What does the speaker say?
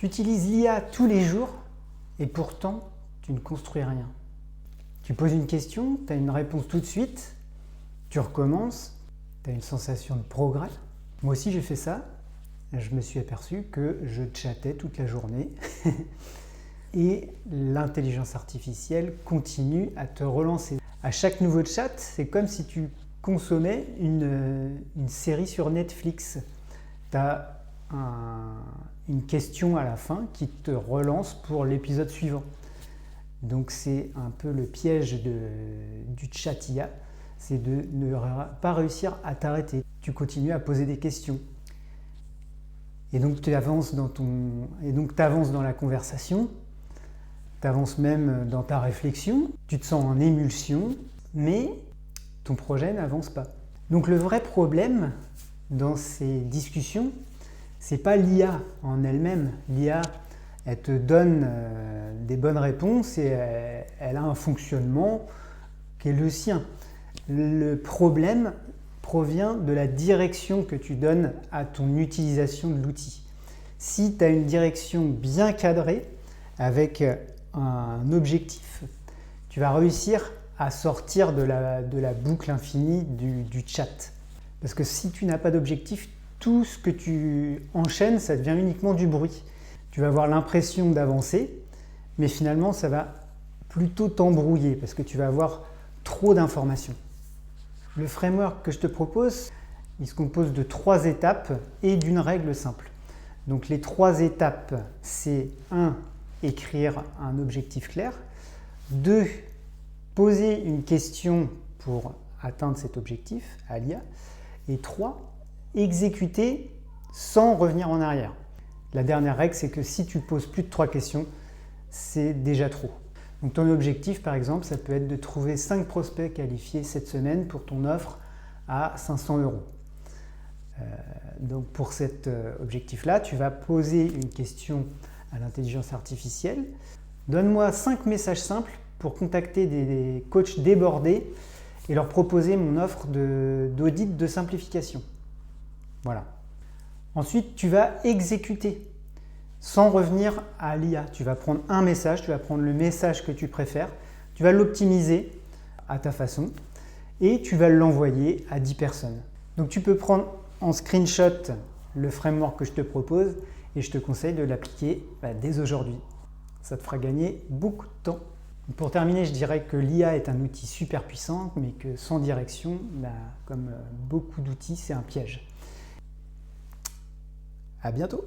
Tu utilises l'IA tous les jours et pourtant tu ne construis rien. Tu poses une question, tu as une réponse tout de suite, tu recommences, tu as une sensation de progrès. Moi aussi j'ai fait ça, je me suis aperçu que je chattais toute la journée et l'intelligence artificielle continue à te relancer. À chaque nouveau chat, c'est comme si tu consommais une série sur Netflix. Tu as une question à la fin qui te relance pour l'épisode suivant. Donc c'est un peu le piège du chat IA, c'est de ne pas réussir à t'arrêter. Tu continues à poser des questions. Et donc tu avances dans la conversation, tu avances même dans ta réflexion, tu te sens en émulsion, mais ton projet n'avance pas. Donc le vrai problème dans ces discussions, c'est pas l'IA en elle-même. L'IA, elle te donne des bonnes réponses et elle a un fonctionnement qui est le sien. Le problème provient de la direction que tu donnes à ton utilisation de l'outil. Si tu as une direction bien cadrée, avec un objectif, tu vas réussir à sortir de la boucle infinie du chat. Parce que si tu n'as pas d'objectif, tout ce que tu enchaînes, ça devient uniquement du bruit. Tu vas avoir l'impression d'avancer, mais finalement, ça va plutôt t'embrouiller parce que tu vas avoir trop d'informations. Le framework que je te propose, il se compose de 3 étapes et d'une règle simple. Donc les 3 étapes, c'est 1. Écrire un objectif clair. 2. Poser une question pour atteindre cet objectif à l'IA. Et 3. Exécuter sans revenir en arrière. La dernière règle, c'est que si tu poses plus de 3 questions, c'est déjà trop. Donc ton objectif, par exemple, ça peut être de trouver 5 prospects qualifiés cette semaine pour ton offre à 500 €. Donc pour cet objectif-là, tu vas poser une question à l'intelligence artificielle. Donne-moi 5 messages simples pour contacter des coachs débordés et leur proposer mon offre d'audit de simplification. Voilà. Ensuite, tu vas exécuter sans revenir à l'IA. Tu vas prendre un message, tu vas prendre le message que tu préfères, tu vas l'optimiser à ta façon et tu vas l'envoyer à 10 personnes. Donc tu peux prendre en screenshot le framework que je te propose et je te conseille de l'appliquer dès aujourd'hui. Ça te fera gagner beaucoup de temps. Pour terminer, je dirais que l'IA est un outil super puissant, mais que sans direction, comme beaucoup d'outils, c'est un piège. À bientôt!